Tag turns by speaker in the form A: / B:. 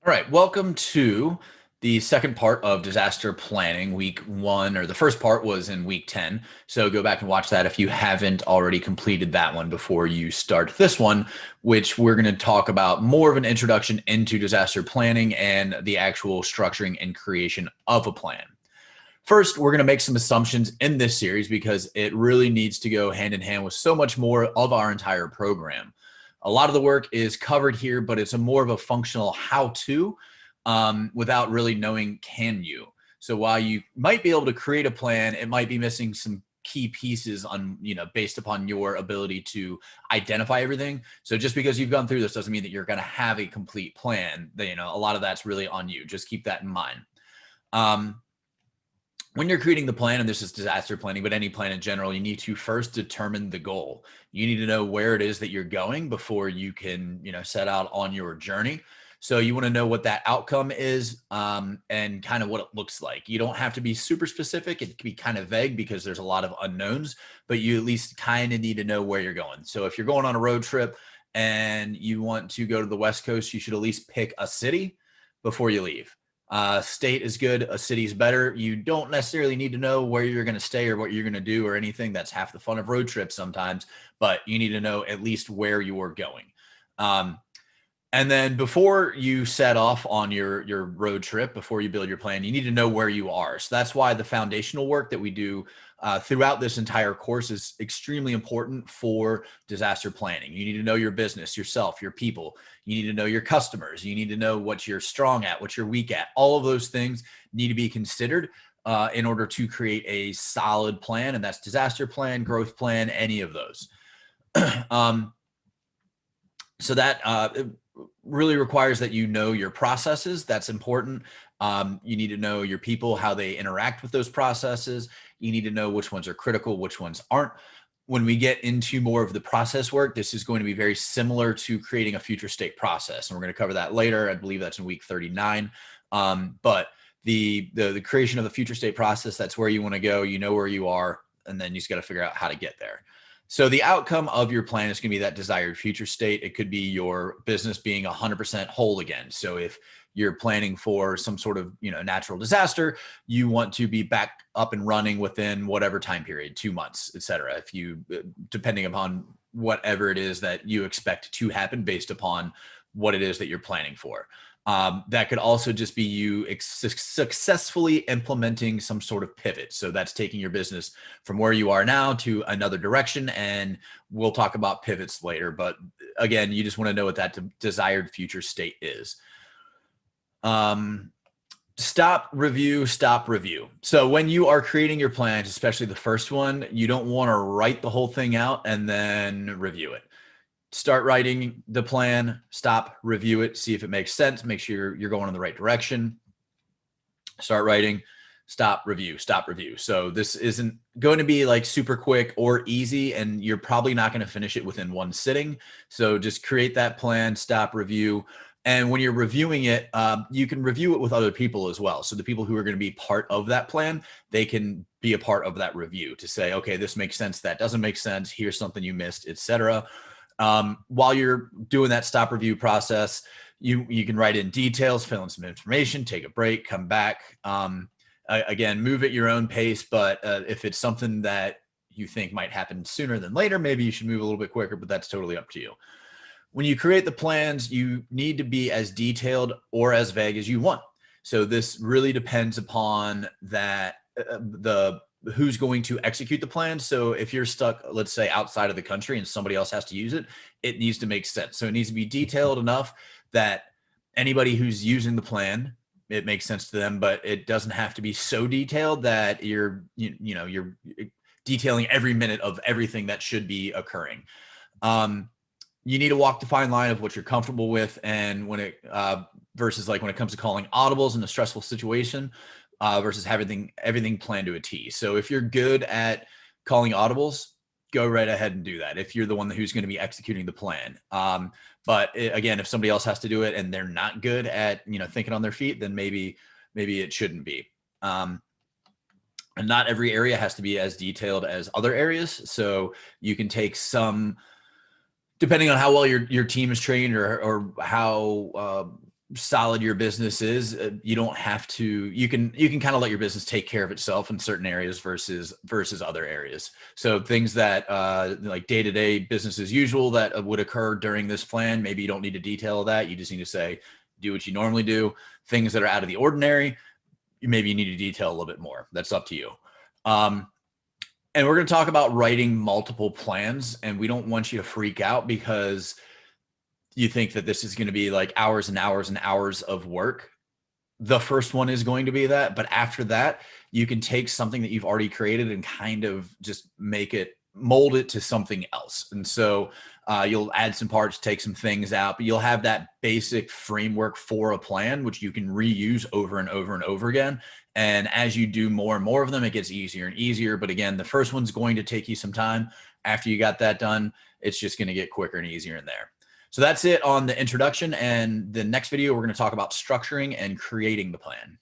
A: All right, welcome to the second part of disaster planning. Week one, or the first part was in week 10. So go back and watch that if you haven't already completed that one before you start this one, which we're going to talk about more of an introduction into disaster planning and the actual structuring and creation of a plan. First, we're going to make some assumptions in this series because it really needs to go hand in hand with so much more of our entire program. A lot of the work is covered here, but it's a more of a functional how-to without really knowing can you. So while you might be able to create a plan, it might be missing some key pieces on, based upon your ability to identify everything. So just because you've gone through this doesn't mean that you're going to have a complete plan. A lot of that's really on you. Just keep that in mind. When you're creating the plan, and this is disaster planning, but any plan in general, you need to first determine the goal. You need to know where it is that you're going before you can, set out on your journey. So you want to know what that outcome is and kind of what it looks like. You don't have to be super specific. It can be kind of vague because there's a lot of unknowns, but you at least kind of need to know where you're going. So if you're going on a road trip and you want to go to the West Coast, you should at least pick a city before you leave. State is good. A city is better. You don't necessarily need to know where you're going to stay or what you're going to do or anything. That's half the fun of road trips sometimes, but you need to know at least where you're going. And then before you set off on your road trip, before you build your plan, you need to know where you are. So that's why the foundational work that we do throughout this entire course is extremely important for disaster planning. You need to know your business, yourself, your people. You need to know your customers. You need to know what you're strong at, what you're weak at. All of those things need to be considered in order to create a solid plan. And that's disaster plan, growth plan, any of those. So that really requires that you know your processes. That's important. You need to know your people, how they interact with those processes. You need to know which ones are critical, which ones aren't. When we get into more of the process work, this is going to be very similar to creating a future state process. And we're going to cover that later. I believe that's in week 39. But the creation of the future state process, that's where you want to go. You know where you are, and then you just got to figure out how to get there. So the outcome of your plan is going to be that desired future state. It could be your business being 100% whole again. So if you're planning for some sort of, natural disaster, you want to be back up and running within whatever time period, 2 months, et cetera. If you, depending upon whatever it is that you expect to happen based upon what it is that you're planning for. That could also just be you successfully implementing some sort of pivot. So that's taking your business from where you are now to another direction. And we'll talk about pivots later. But again, you just want to know what that desired future state is. Stop, review, stop, review. So when you are creating your plans, especially the first one, you don't want to write the whole thing out and then review it. Start writing the plan, stop, review it, see if it makes sense, make sure you're going in the right direction. Start writing, stop, review, stop, review. So this isn't going to be like super quick or easy, and you're probably not going to finish it within one sitting. So just create that plan, stop, review. And when you're reviewing it, you can review it with other people as well. So the people who are going to be part of that plan, they can be a part of that review to say, okay, this makes sense, that doesn't make sense, here's something you missed, etc. While you're doing that stop review process, you can write in details, fill in some information, take a break, come back. Again, move at your own pace, but if it's something that you think might happen sooner than later, maybe you should move a little bit quicker, but that's totally up to you. When you create the plans, you need to be as detailed or as vague as you want. So this really depends upon that who's going to execute the plan. So if you're stuck, let's say outside of the country and somebody else has to use it, it needs to make sense. So it needs to be detailed enough that anybody who's using the plan, it makes sense to them, but it doesn't have to be so detailed that you're detailing every minute of everything that should be occurring. You need to walk the fine line of what you're comfortable with, and when it versus like when it comes to calling audibles in a stressful situation, versus having everything planned to a T. So if you're good at calling audibles, go right ahead and do that if you're the one who's going to be executing the plan. But again, if somebody else has to do it and they're not good at thinking on their feet, then maybe it shouldn't be. And not every area has to be as detailed as other areas. So you can take some, depending on how well your team is trained or how solid your business is, you don't have to, you can kind of let your business take care of itself in certain areas versus other areas. So things that like day-to-day business as usual that would occur during this plan, maybe you don't need to detail that. You just need to say, do what you normally do. Things that are out of the ordinary, maybe you need to detail a little bit more. That's up to you. And we're going to talk about writing multiple plans, and we don't want you to freak out because you think that this is going to be like hours and hours and hours of work. The first one is going to be that, but after that, you can take something that you've already created and kind of just mold it to something else. And so you'll add some parts, take some things out, but you'll have that basic framework for a plan, which you can reuse over and over and over again. And as you do more and more of them, it gets easier and easier. But again, the first one's going to take you some time. After you got that done, it's just going to get quicker and easier in there. So that's it on the introduction. And the next video, we're going to talk about structuring and creating the plan.